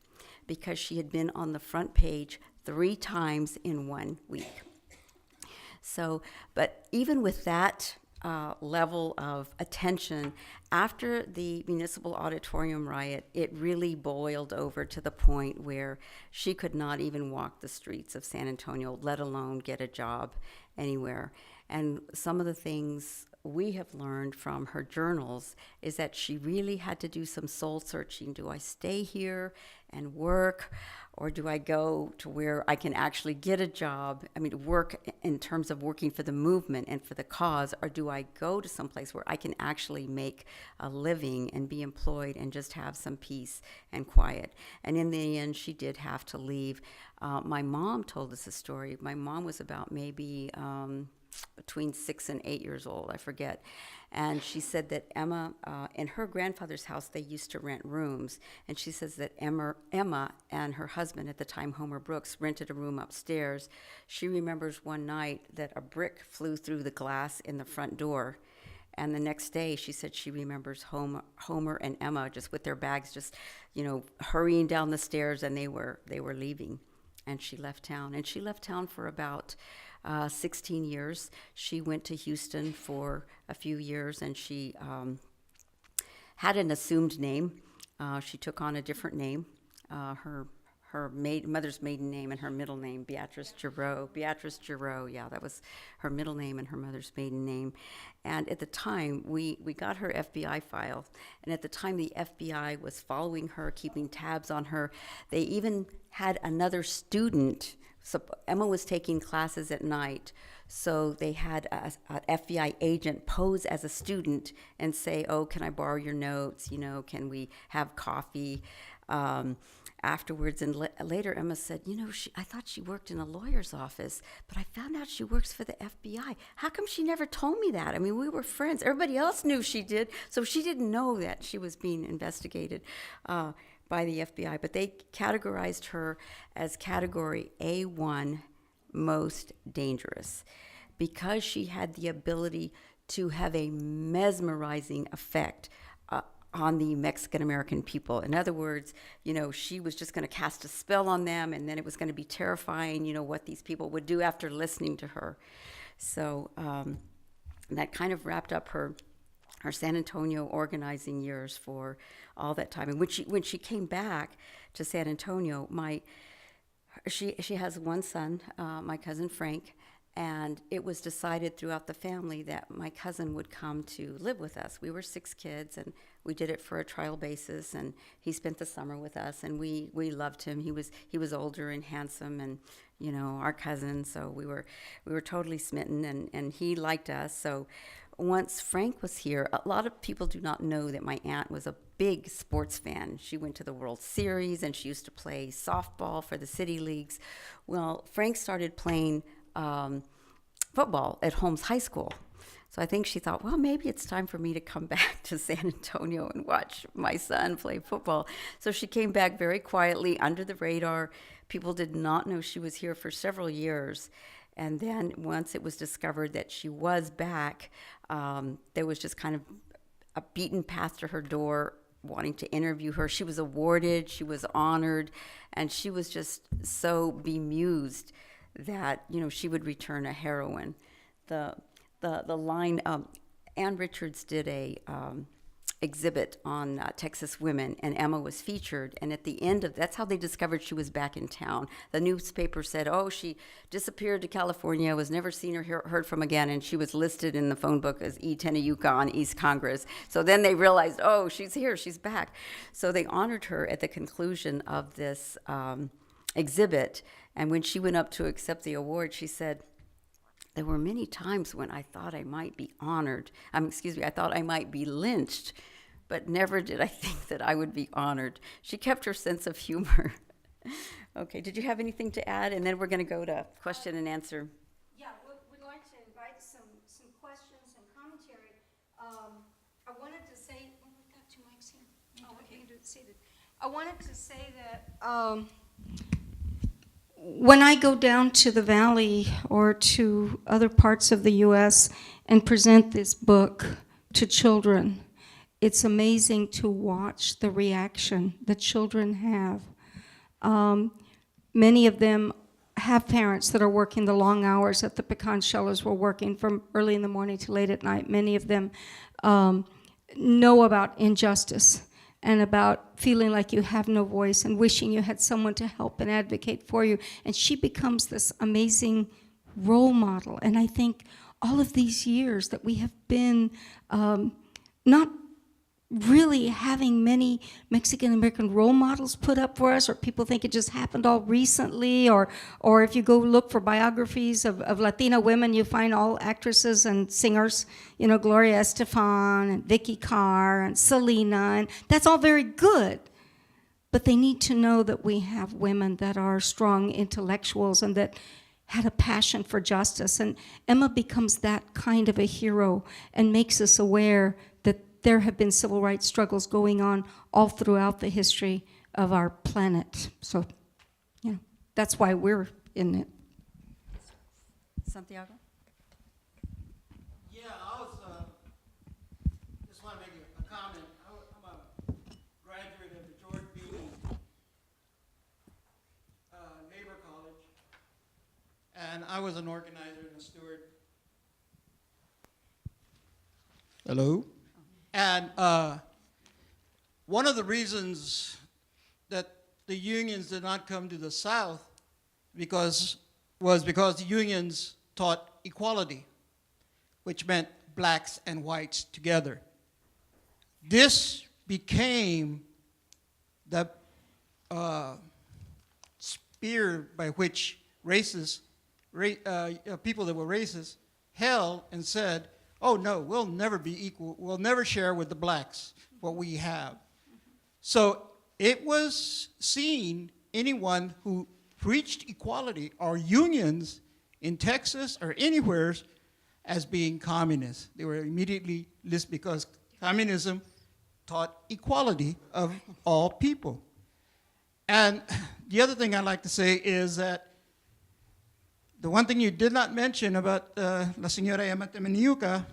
because she had been on the front page 3 times in 1 week. So, but even with that level of attention, after the Municipal Auditorium riot, it really boiled over to the point where she could not even walk the streets of San Antonio, let alone get a job anywhere. And some of the things we have learned from her journals is that she really had to do some soul searching. Do I stay here and work, or do I go to where I can actually get a job? I mean, work in terms of working for the movement and for the cause, or do I go to some place where I can actually make a living and be employed and just have some peace and quiet? And in the end, she did have to leave. My mom told us a story. My mom was about maybe between 6 and 8 years old, I forget. And she said that Emma, in her grandfather's house, they used to rent rooms. And she says that Emma and her husband at the time, Homer Brooks, rented a room upstairs. She remembers one night that a brick flew through the glass in the front door. And the next day, she said she remembers Homer and Emma just with their bags, just, hurrying down the stairs, and they were leaving. And she left town. And she left town for about 16 years. She went to Houston for a few years, and she had an assumed name. She took on a different name. Her mother's maiden name and her middle name, Beatrice Giroux. Beatrice Giroux, yeah, that was her middle name and her mother's maiden name. And at the time, we got her FBI file. And at the time, the FBI was following her, keeping tabs on her. They even had another student. So Emma was taking classes at night, so they had an FBI agent pose as a student and say, oh, can I borrow your notes? Can we have coffee afterwards? And later Emma said, I thought she worked in a lawyer's office, but I found out she works for the FBI. How come she never told me that? I mean, we were friends. Everybody else knew she did, so she didn't know that she was being investigated by the FBI, but they categorized her as category A1, most dangerous, because she had the ability to have a mesmerizing effect on the Mexican-American people. In other words, she was just going to cast a spell on them, and then it was going to be terrifying, what these people would do after listening to her. So that kind of wrapped up her San Antonio organizing years for all that time. And when she came back to San Antonio, she has one son, my cousin Frank, and it was decided throughout the family that my cousin would come to live with us. We were 6 kids, and we did it for a trial basis, and he spent the summer with us, and we loved him. He was older and handsome, and our cousin, so we were totally smitten, and he liked us. So once Frank was here, a lot of people do not know that my aunt was a big sports fan. She went to the World Series, and she used to play softball for the city leagues. Well, Frank started playing football at Holmes High School. So I think she thought, well, maybe it's time for me to come back to San Antonio and watch my son play football. So she came back very quietly, under the radar. People did not know she was here for several years. And then once it was discovered that she was back, there was just kind of a beaten path to her door wanting to interview her. She was awarded, she was honored, and she was just so bemused that she would return a heroine. The line, Ann Richards did a exhibit on Texas women, and Emma was featured. And at the end of that's how they discovered she was back in town. The newspaper said, "Oh, she disappeared to California, was never seen or heard from again," and she was listed in the phone book as E. Teneyuca on East Congress. So then they realized, oh, she's here, she's back. So they honored her at the conclusion of this exhibit. And when she went up to accept the award, she said, "There were many times when I thought I might be honored. I thought I might be lynched, but never did I think that I would be honored." She kept her sense of humor. Okay, did you have anything to add? And then we're going to go to question and answer. Yeah, we'd like to invite some questions and commentary. I wanted to say, we've got 2 mics here. We can do it seated. I wanted to say that when I go down to the Valley or to other parts of the U.S. and present this book to children, it's amazing to watch the reaction that children have. Many of them have parents that are working the long hours that the Pecan Shuylers were working from early in the morning to late at night. Many of them know about injustice and about feeling like you have no voice and wishing you had someone to help and advocate for you. And she becomes this amazing role model. And I think all of these years that we have been not really having many Mexican-American role models put up for us, or people think it just happened all recently, or if you go look for biographies of Latina women, you find all actresses and singers, Gloria Estefan and Vicky Carr and Selena, and that's all very good. But they need to know that we have women that are strong intellectuals and that had a passion for justice. And Emma becomes that kind of a hero and makes us aware that there have been civil rights struggles going on all throughout the history of our planet. So, that's why we're in it. Santiago? Yeah, I was, just want to make a comment. I'm a graduate of the George Beatty Labor College, and I was an organizer and a steward. Hello? And one of the reasons that the unions did not come to the South was because the unions taught equality, which meant blacks and whites together. This became the spear by which people that were racist held and said, "Oh no, we'll never be equal. We'll never share with the blacks what we have." So it was seen, anyone who preached equality or unions in Texas or anywhere as being communist. They were immediately listed because communism taught equality of all people. And the other thing I'd like to say is that the one thing you did not mention about La Señora Teneyuca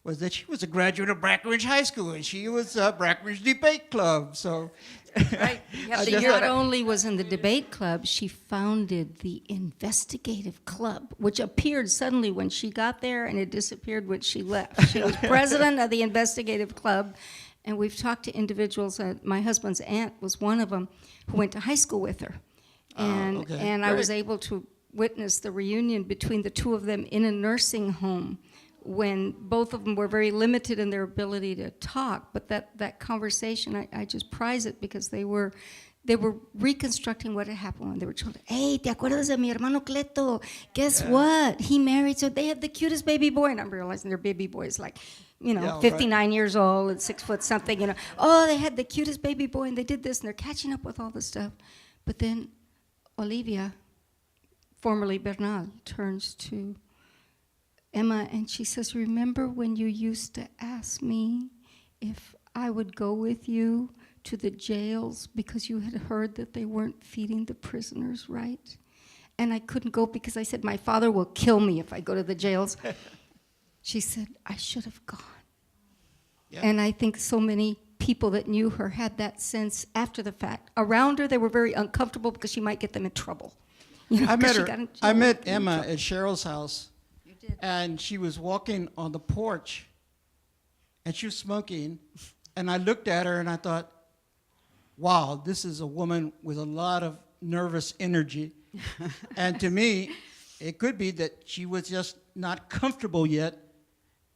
was that she was a graduate of Breckenridge High School, and she was Breckenridge Debate Club. So, Right. You have I to just She hear not it. only was in the debate club, she founded the investigative club, which appeared suddenly when she got there and it disappeared when she left. She was president of the investigative club, and we've talked to individuals. My husband's aunt was one of them who went to high school with her. And, okay. and I was Great. able to witness the reunion between the two of them in a nursing home when both of them were very limited in their ability to talk. But that conversation, I just prize it because they were reconstructing what had happened when they were children. Hey, ¿te acuerdas de mi hermano Cleto? Guess what? He married, so they have the cutest baby boy. And I'm realizing their baby boy is like, Yeah, right. 59 years old and 6 foot something, Oh, they had the cutest baby boy and they did this and they're catching up with all this stuff. But then Olivia, formerly Bernal, turns to Emma and she says, remember when you used to ask me if I would go with you to the jails because you had heard that they weren't feeding the prisoners right? And I couldn't go because I said, my father will kill me if I go to the jails. She said, I should have gone. Yeah. And I think so many people that knew her had that sense after the fact. Around her, they were very uncomfortable because she might get them in trouble. I 'cause met she her. got in I jail. met Emma at Sharyll's house, You did. and she was walking on the porch, and she was smoking, and I looked at her and I thought, wow, this is a woman with a lot of nervous energy. And to me, it could be that she was just not comfortable yet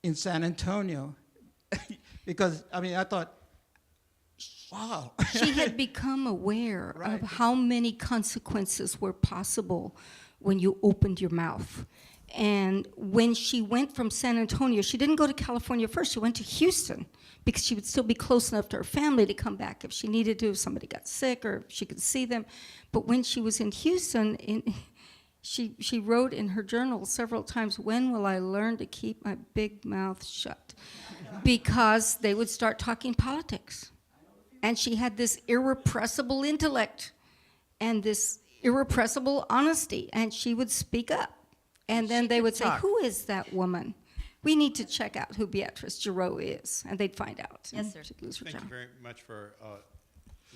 in San Antonio. Because, I mean, I thought, wow. She had become aware Right. of how many consequences were possible when you opened your mouth. And when she went from San Antonio, she didn't go to California first. She went to Houston because she would still be close enough to her family to come back if she needed to, if somebody got sick or if she could see them. But when she was in Houston, she wrote in her journal several times, when will I learn to keep my big mouth shut? Because they would start talking politics. And she had this irrepressible intellect and this irrepressible honesty, and she would speak up. And then they would say, talk. who is that woman? We need to check out who Beatrice Giroux is. And they'd find out. Yes, and sir. she'd lose her Thank job. you very much for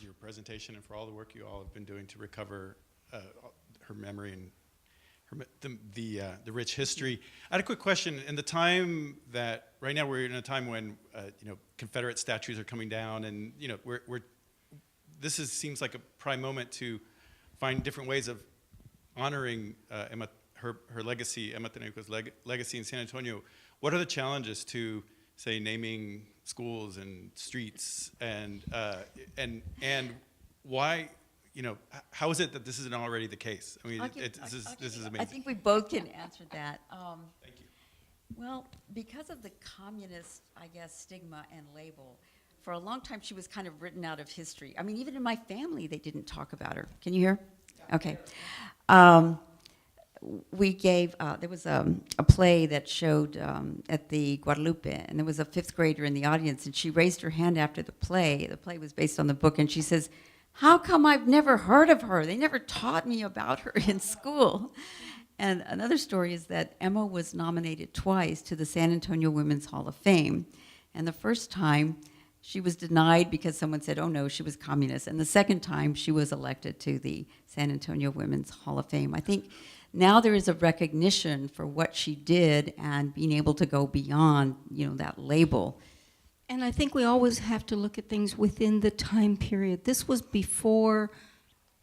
your presentation and for all the work you all have been doing to recover her memory and the rich history. I had a quick question. In the time that right now we're in a time when Confederate statues are coming down, and seems like a prime moment to find different ways of honoring her legacy, Emma Teneyuca's legacy in San Antonio. What are the challenges to, say, naming schools and streets, and why? How is it that this isn't already the case? I mean, this is amazing. I think we both can answer that. Thank you. Well, because of the communist, I guess, stigma and label, for a long time she was kind of written out of history. I mean, even in my family, they didn't talk about her. Can you hear? Okay. We gave, there was a play that showed at the Guadalupe, and there was a fifth grader in the audience, and she raised her hand after the play. The play was based on the book, and she says, how come I've never heard of her? They never taught me about her in school. And another story is that Emma was nominated twice to the San Antonio Women's Hall of Fame. And the first time, she was denied because someone said, oh no, she was communist. And the second time, she was elected to the San Antonio Women's Hall of Fame. I think now there is a recognition for what she did and being able to go beyond, that label. And I think we always have to look at things within the time period. This was before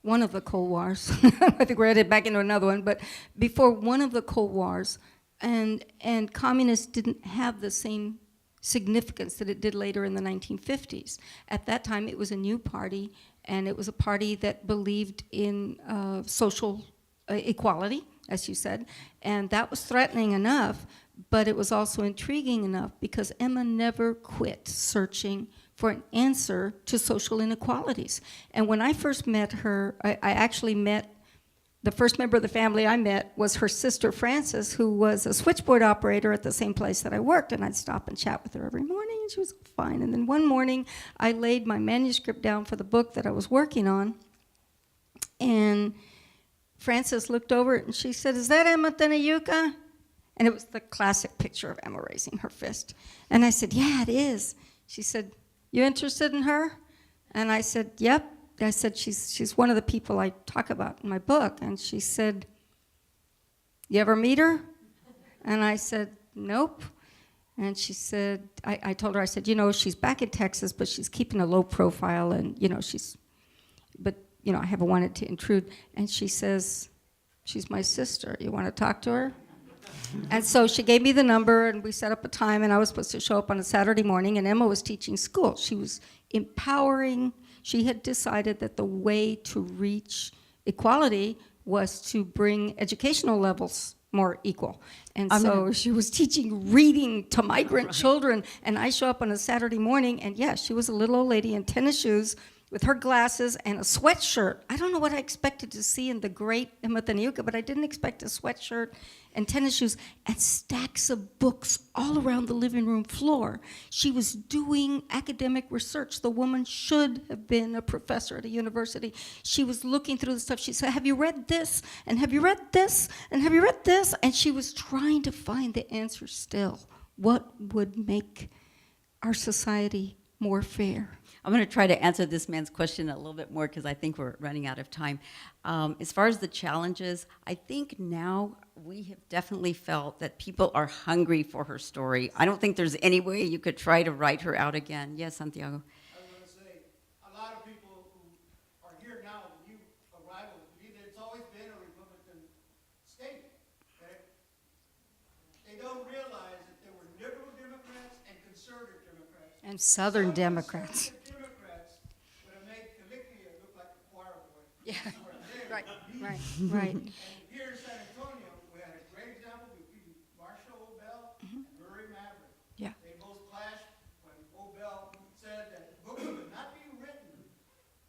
one of the Cold Wars. I think we're headed back into another one, but before one of the Cold Wars, and communists didn't have the same significance that it did later in the 1950s. At that time, it was a new party, and it was a party that believed in social equality, as you said, and that was threatening enough, but it was also intriguing enough because Emma never quit searching for an answer to social inequalities. And when I first met her, I actually met, the first member of the family I met was her sister Frances, who was a switchboard operator at the same place that I worked, and I'd stop and chat with her every morning, and she was fine. And then one morning, I laid my manuscript down for the book that I was working on, and Frances looked over it and she said, is that Emma Teneyuca? And it was the classic picture of Emma raising her fist. And I said, yeah, it is. She said, you interested in her? And I said, yep. I said, she's one of the people I talk about in my book. And she said, you ever meet her? And I said, nope. And she said, I told her, I said, she's back in Texas, but she's keeping a low profile, and, I haven't wanted to intrude. And she says, she's my sister. You want to talk to her? And so she gave me the number, and we set up a time, and I was supposed to show up on a Saturday morning, and Emma was teaching school. She was empowering. She had decided that the way to reach equality was to bring educational levels more equal. And so she was teaching reading to migrant children, and I show up on a Saturday morning, and yes, she was a little old lady in tennis shoes with her glasses and a sweatshirt. I don't know what I expected to see in the great Emma Teneyuca, but I didn't expect a sweatshirt and tennis shoes and stacks of books all around the living room floor. She was doing academic research. The woman should have been a professor at a university. She was looking through the stuff. She said, have you read this? And have you read this? And have you read this? And she was trying to find the answer still. What would make our society more fair? I'm going to try to answer this man's question a little bit more because I think we're running out of time. As far as the challenges, I think now we have definitely felt that people are hungry for her story. I don't think there's any way you could try to write her out again. Yes, Santiago? I was going to say, a lot of people who are here now, the new arrivals, believe that it's always been a Republican state. Okay? They don't realize that there were liberal Democrats and conservative Democrats. And Southern Democrats. Democrats would have made Calicchia look like a choir boy. Yeah, Right. right. And here in San Antonio, we had a great example between Marshall Obel and Murray Maverick. Yeah. They both clashed when Obel said that the book would not be written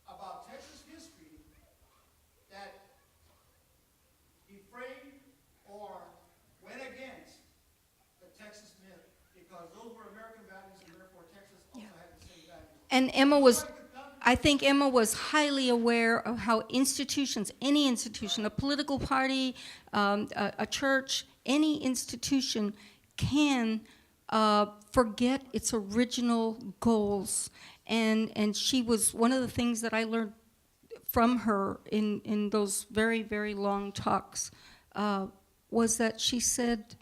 about Texas history that deframed or went against the Texas myth, because those were American values, and therefore Texas also had the same values. And I think Emma was highly aware of how institutions, any institution, a political party, a church, any institution can forget its original goals. And she was, one of the things that I learned from her in those very, very long talks was that she said,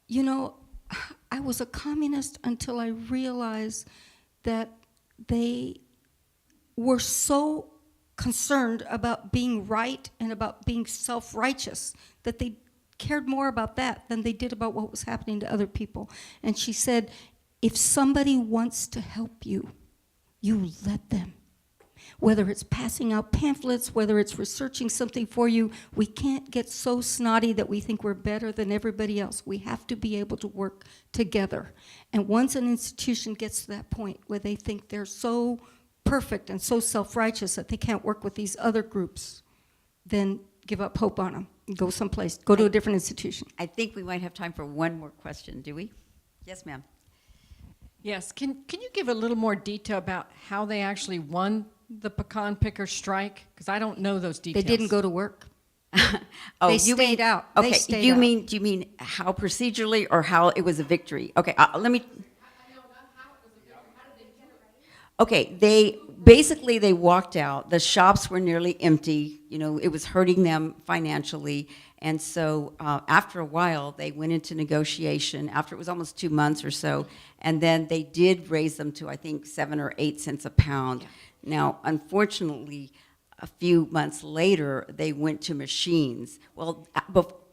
I was a communist until I realized that they were so concerned about being right and about being self-righteous that they cared more about that than they did about what was happening to other people. And she said, if somebody wants to help you, you let them. Whether it's passing out pamphlets, whether it's researching something for you, we can't get so snotty that we think we're better than everybody else. We have to be able to work together. And once an institution gets to that point where they think they're so perfect and so self-righteous that they can't work with these other groups, then give up hope on them. Go someplace. Go to a different institution. I think we might have time for one more question, do we? Yes, ma'am. Yes. Can you give a little more detail about how they actually won the pecan picker strike? Because I don't know those details. They didn't go to work. Oh, They you stayed mean, out. They Okay, stayed do out. you mean how procedurally or how it was a victory? Okay, let me. Okay, they walked out. The shops were nearly empty. It was hurting them financially. And so after a while, they went into negotiation, after it was almost 2 months or so, and then they did raise them to, I think, 7 or 8 cents a pound. Yeah. Now, unfortunately, a few months later, they went to machines. Well,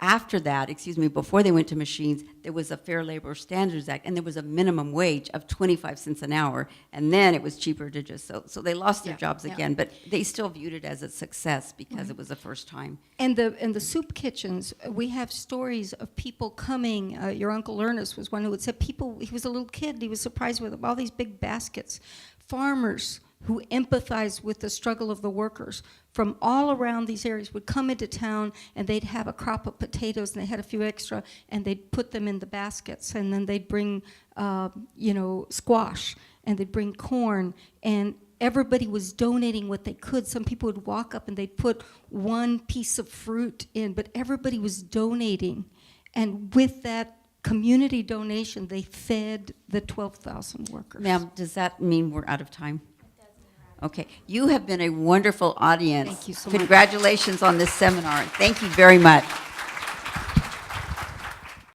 after that, before they went to machines, there was a Fair Labor Standards Act, and there was a minimum wage of 25 cents an hour, and then it was cheaper to just, so they lost their jobs again, but they still viewed it as a success because it was the first time. And the soup kitchens, we have stories of people coming. Your Uncle Ernest was one who would say he was a little kid, he was surprised with all these big baskets. Farmers who empathized with the struggle of the workers from all around these areas would come into town, and they'd have a crop of potatoes, and they had a few extra, and they'd put them in the baskets, and then they'd bring, squash, and they'd bring corn, and everybody was donating what they could. Some people would walk up and they'd put one piece of fruit in, but everybody was donating, and with that community donation. They fed the 12,000 workers. Ma'am, does that mean we're out of time? Okay, you have been a wonderful audience. Thank you so much. Congratulations on this seminar. Thank you very much.